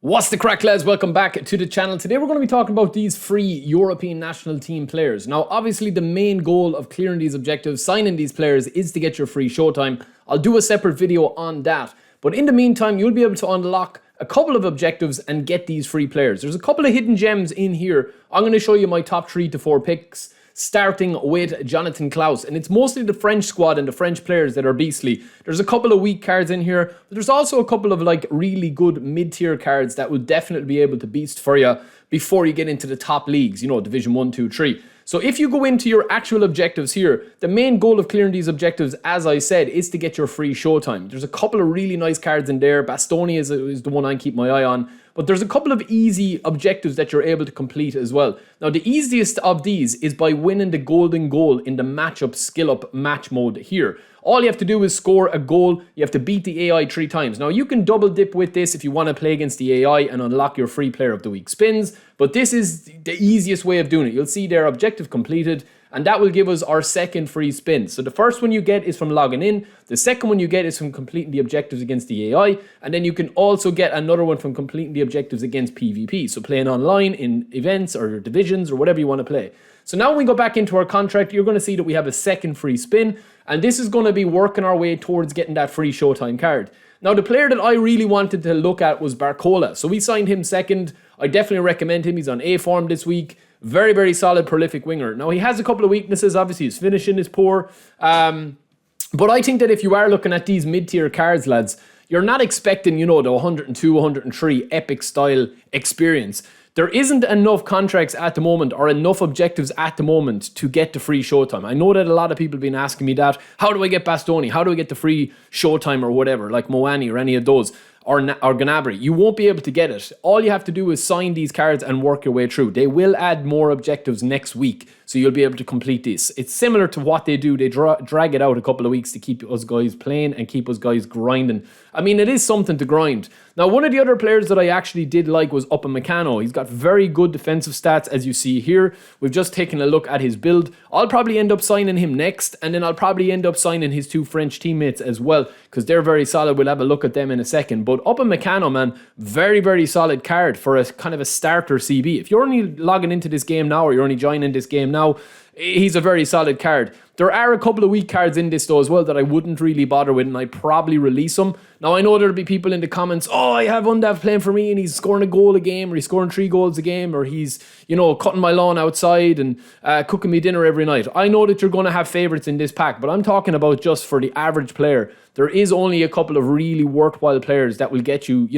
What's the crack, lads? Welcome back to the channel. Today we're going to be talking about these free European national team players. Now, obviously the main goal of clearing these objectives, signing these players, is to get your free showtime. I'll do a separate video on that. But in the meantime, you'll be able to unlock a couple of objectives and get these free players. There's a couple of hidden gems in here. I'm going to show you my top 3 to 4 picks, starting with Jonathan Klaus. And it's mostly the French squad and the French players that are beastly. There's a couple of weak cards in here, but there's also a couple of really good mid-tier cards that will definitely be able to beast for you before you get into the top leagues, Division 1, 2, 3. So if you go into your actual objectives here, the main goal of clearing these objectives, as I said, is to get your free showtime. There's a couple of really nice cards in there. Bastoni is the one I keep my eye on. But there's a couple of easy objectives that you're able to complete as well. Now, the easiest of these is by winning the golden goal in the matchup skill up match mode here. All you have to do is score a goal. You have to beat the AI 3 times. Now, you can double dip with this if you want to play against the AI and unlock your free player of the week spins. But this is the easiest way of doing it. You'll see their objective completed, and that will give us our second free spin. So the first one you get is from logging in. The second one you get is from completing the objectives against the AI. And then you can also get another one from completing the objectives against PvP. So playing online in events or divisions or whatever you want to play. So now when we go back into our contract, you're going to see that we have a second free spin. And this is going to be working our way towards getting that free showtime card. Now, the player that I really wanted to look at was Barcola. So we signed him second. I definitely recommend him. He's on A form this week. Very, very solid, prolific winger. Now, he has a couple of weaknesses. Obviously, his finishing is poor. But I think that if you are looking at these mid-tier cards, lads, you're not expecting, the 102, 103 epic style experience. There isn't enough contracts at the moment or enough objectives at the moment to get the free showtime. I know that a lot of people have been asking me that. How do I get Bastoni? How do I get the free showtime or whatever, like Moani or any of those? Or Gnabry. You won't be able to get it. All you have to do is sign these cards and work your way through. They will add more objectives next week, so you'll be able to complete this. It's similar to what they do. They drag it out a couple of weeks to keep us guys playing and keep us guys grinding. I mean, it is something to grind. Now, one of the other players that I actually did like was Upamecano. He's got very good defensive stats, as you see here. We've just taken a look at his build. I'll probably end up signing him next, and then I'll probably end up signing his 2 French teammates as well, because they're very solid. We'll have a look at them in a second. But Upamecano, man, very, very solid card for a kind of a starter CB. If you're only logging into this game now, or you're only joining this game now, he's a very solid card. There are a couple of weak cards in this though as well that I wouldn't really bother with, and I'd probably release them. Now, I know there'll be people in the comments, oh, I have Undav playing for me and he's scoring a goal a game, or he's scoring 3 goals a game, or he's, cutting my lawn outside and cooking me dinner every night. I know that you're going to have favourites in this pack, but I'm talking about just for the average player. There is only a couple of really worthwhile players that will get you,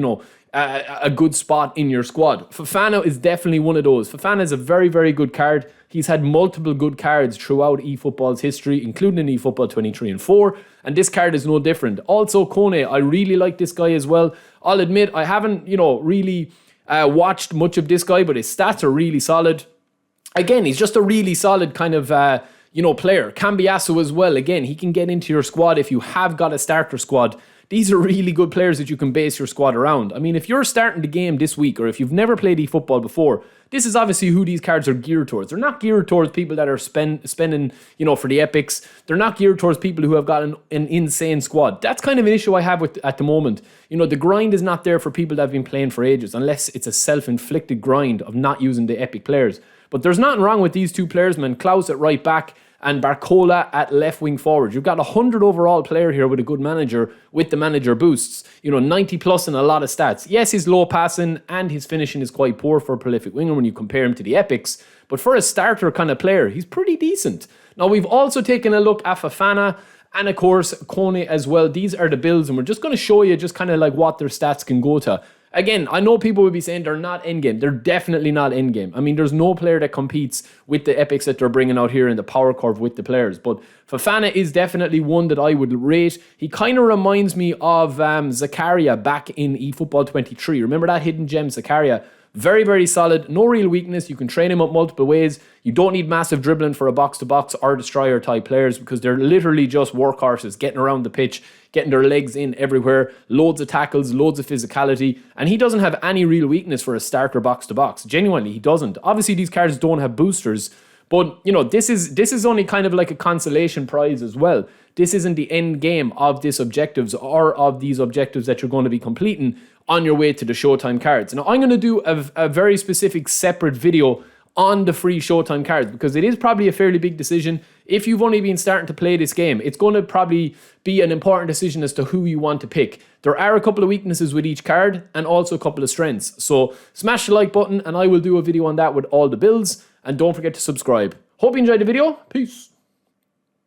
a good spot in your squad. Fofana is definitely one of those. Fofana is a very, very good card. He's had multiple good cards throughout eFootball's history, including in eFootball 23 and 4, and this card is no different. Also, Kone, I really like this guy as well. I'll admit, I haven't, really watched much of this guy, but his stats are really solid. Again, he's just a really solid kind of, player. Cambiasso as well. Again, he can get into your squad if you have got a starter squad. These are really good players that you can base your squad around. I mean, if you're starting the game this week, or if you've never played eFootball before, this is obviously who these cards are geared towards. They're not geared towards people that are spending, for the epics. They're not geared towards people who have got an insane squad. That's kind of an issue I have with at the moment. The grind is not there for people that have been playing for ages, unless it's a self-inflicted grind of not using the epic players. But there's nothing wrong with these 2 players, man. Klaus at right back and Barcola at left wing forward. You've got a 100 overall player here with a good manager, with the manager boosts. 90 plus and a lot of stats. Yes, his low passing and his finishing is quite poor for a prolific winger when you compare him to the epics. But for a starter kind of player, he's pretty decent. Now, we've also taken a look at Fofana and, of course, Kone as well. These are the builds, and we're just going to show you just kind of like what their stats can go to. Again, I know people will be saying they're not endgame. They're definitely not endgame. I mean, there's no player that competes with the epics that they're bringing out here in the power curve with the players. But Fofana is definitely one that I would rate. He kind of reminds me of Zakaria back in eFootball 23. Remember that hidden gem, Zakaria? Very, very solid. No real weakness. You can train him up multiple ways. You don't need massive dribbling for a box-to-box or destroyer type players, because they're literally just workhorses getting around the pitch, getting their legs in everywhere, loads of tackles, loads of physicality, and he doesn't have any real weakness for a starter box-to-box. Genuinely, he doesn't. Obviously, these cards don't have boosters, but, this is only kind of like a consolation prize as well. This isn't the end game of this objectives or of these objectives that you're going to be completing. on your way to the Showtime cards. Now, I'm going to do a very specific separate video on the free Showtime cards because it is probably a fairly big decision. If you've only been starting to play this game, it's going to probably be an important decision as to who you want to pick. There are a couple of weaknesses with each card and also a couple of strengths. So smash the like button and I will do a video on that with all the builds. And don't forget to subscribe. Hope you enjoyed the video. Peace.